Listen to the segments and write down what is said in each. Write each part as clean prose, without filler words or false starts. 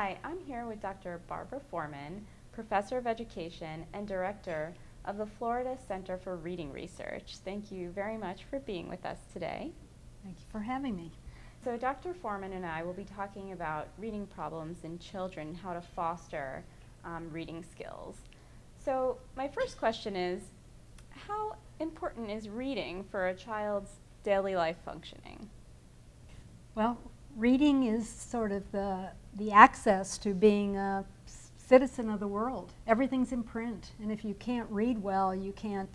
Hi, I'm here with Dr. Barbara Foorman, Professor of Education and Director of the Florida Center for Reading Research. Thank you very much for being with us today. Thank you for having me. So Dr. Foorman and I will be talking about reading problems in children, how to foster reading skills. So my first question is, how important is reading for a child's daily life functioning? Well, reading is sort of the access to being a citizen of the world. Everything's in print, and if you can't read well, you can't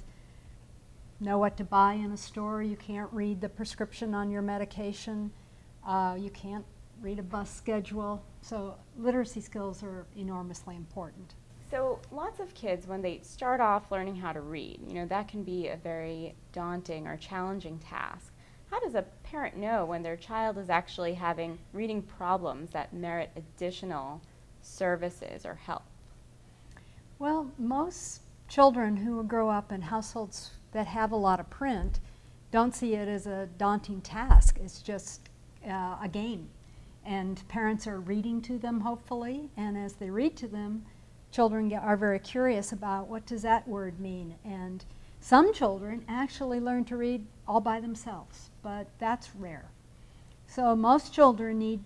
know what to buy in a store, you can't read the prescription on your medication, you can't read a bus schedule. So literacy skills are enormously important. So lots of kids, when they start off learning how to read, that can be a very daunting or challenging task. How does a parent know when their child is actually having reading problems that merit additional services or help? Well, most children who grow up in households that have a lot of print don't see it as a daunting task. It's just a game. And parents are reading to them, hopefully, and as they read to them, children are very curious about what does that word mean. And some children actually learn to read all by themselves, but that's rare. So most children need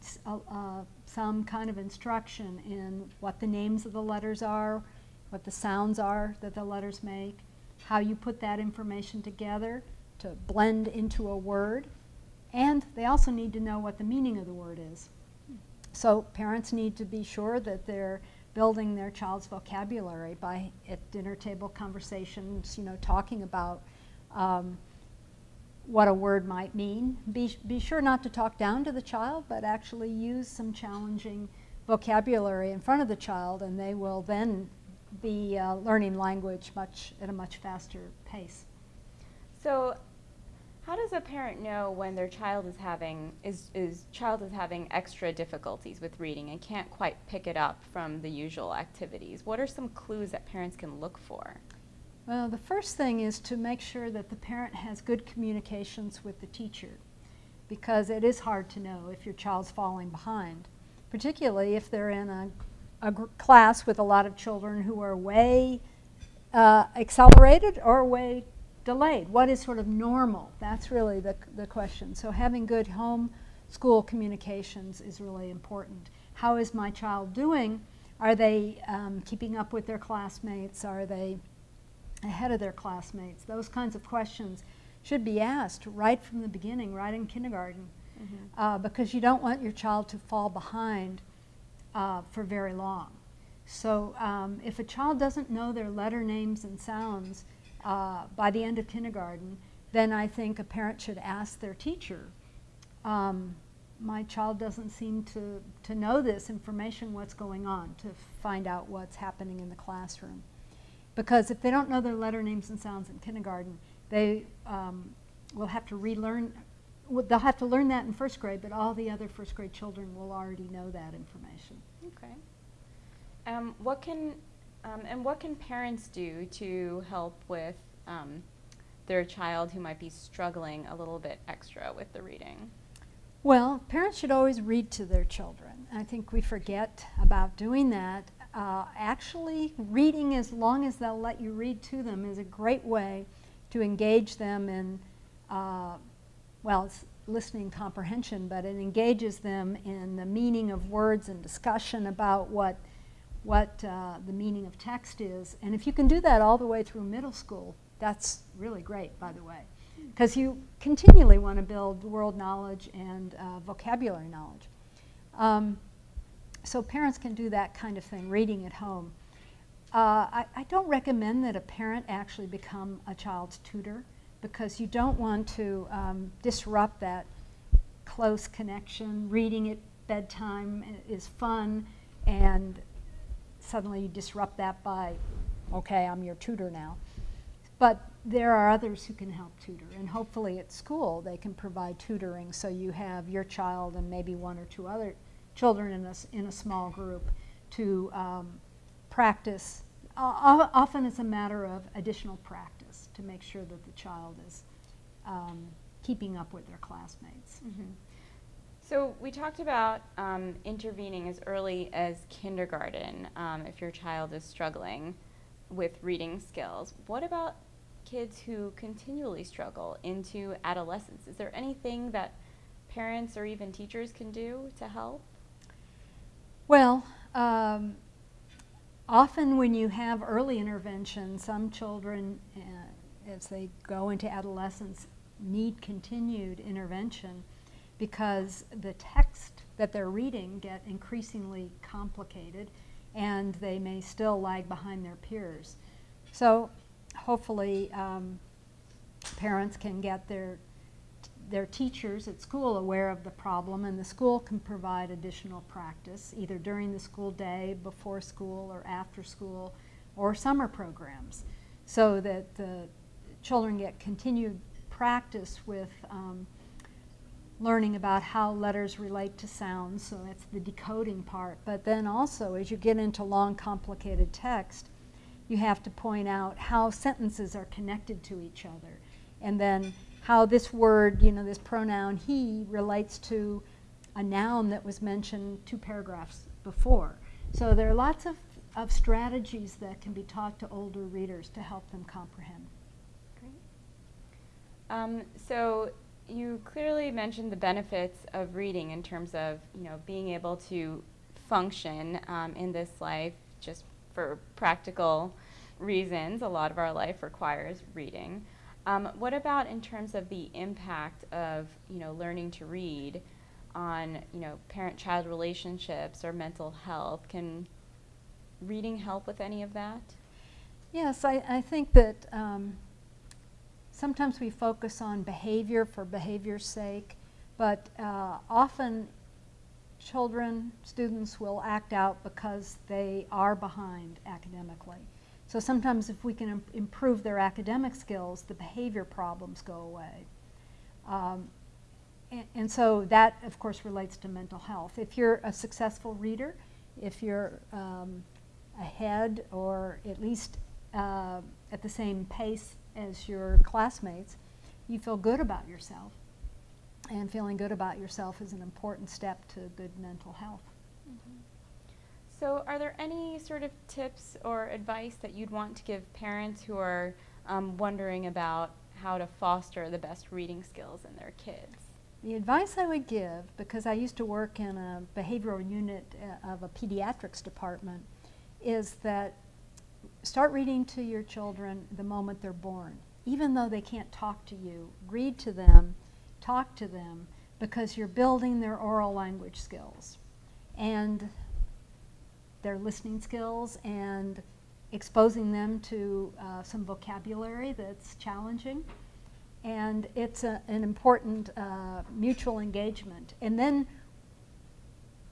some kind of instruction in what the names of the letters are, what the sounds are that the letters make, how you put that information together to blend into a word, and they also need to know what the meaning of the word is. So parents need to be sure that they're building their child's vocabulary by at dinner table conversations, talking about what a word might mean. Be sure not to talk down to the child, but actually use some challenging vocabulary in front of the child, and they will then be learning language at a much faster pace. So how does a parent know when their child is having extra difficulties with reading and can't quite pick it up from the usual activities? What are some clues that parents can look for? Well, the first thing is to make sure that the parent has good communications with the teacher, because it is hard to know if your child's falling behind, particularly if they're in a class with a lot of children who are way accelerated or way delayed. What is sort of normal? That's really the question. So having good home school communications is really important. How is my child doing? Are they keeping up with their classmates? Are they ahead of their classmates? Those kinds of questions should be asked right from the beginning, right in kindergarten, because you don't want your child to fall behind for very long. So if a child doesn't know their letter names and sounds by the end of kindergarten, then I think a parent should ask their teacher, my child doesn't seem to know this information, what's going on, to find out what's happening in the classroom. Because if they don't know their letter names and sounds in kindergarten, they will have to relearn. They'll have to learn that in first grade, but all the other first grade children will already know that information. Okay. What can parents do to help with their child who might be struggling a little bit extra with the reading? Well, parents should always read to their children. I think we forget about doing that. Actually, reading, as long as they'll let you read to them, is a great way to engage them in, well, it's listening comprehension, but it engages them in the meaning of words and discussion about what the meaning of text is. And if you can do that all the way through middle school, that's really great, by the way, because you continually want to build world knowledge and vocabulary knowledge. So parents can do that kind of thing, reading at home. I don't recommend that a parent actually become a child's tutor, because you don't want to disrupt that close connection. Reading at bedtime is fun, and suddenly you disrupt that by, okay, I'm your tutor now. But there are others who can help tutor, and hopefully at school they can provide tutoring, so you have your child and maybe one or two other children in a small group to practice. Often it's a matter of additional practice to make sure that the child is keeping up with their classmates. Mm-hmm. So we talked about intervening as early as kindergarten if your child is struggling with reading skills. What about kids who continually struggle into adolescence? Is there anything that parents or even teachers can do to help? Well, often when you have early intervention, some children, as they go into adolescence, need continued intervention because the text that they're reading get increasingly complicated and they may still lag behind their peers. So hopefully parents can get their teachers at school aware of the problem, and the school can provide additional practice either during the school day, before school, or after school, or summer programs, so that the children get continued practice with learning about how letters relate to sounds, so that's the decoding part. But then also, as you get into long, complicated text, you have to point out how sentences are connected to each other, and then how this word, this pronoun he, relates to a noun that was mentioned 2 paragraphs before. So there are lots of strategies that can be taught to older readers to help them comprehend. Great. So you clearly mentioned the benefits of reading in terms of being able to function in this life just for practical reasons. A lot of our life requires reading. What about in terms of the impact of learning to read on parent-child relationships or mental health? Can reading help with any of that? Yes, I think that sometimes we focus on behavior for behavior's sake, but often children, students will act out because they are behind academically. So sometimes if we can improve their academic skills, the behavior problems go away. And so that, of course, relates to mental health. If you're a successful reader, if you're ahead or at least at the same pace as your classmates, you feel good about yourself. And feeling good about yourself is an important step to good mental health. Mm-hmm. So are there any sort of tips or advice that you'd want to give parents who are wondering about how to foster the best reading skills in their kids? The advice I would give, because I used to work in a behavioral unit of a pediatrics department, is that start reading to your children the moment they're born. Even though they can't talk to you, read to them, talk to them, because you're building their oral language skills and their listening skills and exposing them to some vocabulary that's challenging. And it's an important mutual engagement. And then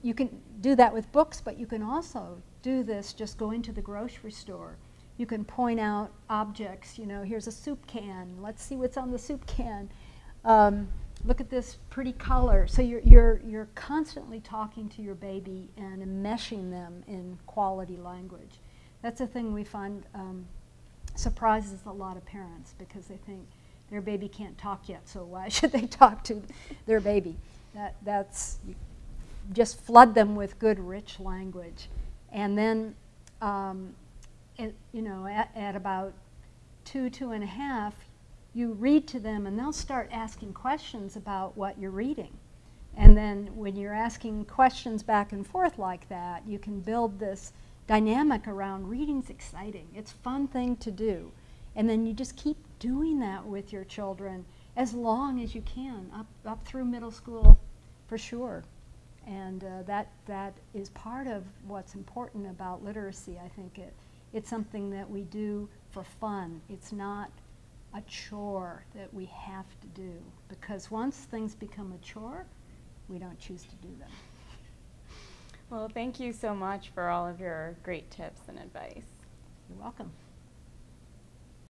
you can do that with books, but you can also do this just going to the grocery store. You can point out objects, here's a soup can, let's see what's on the soup can. Look at this pretty color. So you're constantly talking to your baby and enmeshing them in quality language. That's a thing we find surprises a lot of parents, because they think their baby can't talk yet, so why should they talk to their baby? That's just flood them with good, rich language. And then, at about 2.5, you read to them and they'll start asking questions about what you're reading. And then when you're asking questions back and forth like that, you can build this dynamic around reading's exciting. It's a fun thing to do. And then you just keep doing that with your children as long as you can, up through middle school for sure. And that is part of what's important about literacy. I think it's something that we do for fun. It's not a chore that we have to do, because once things become a chore, we don't choose to do them. Well, thank you so much for all of your great tips and advice. You're welcome.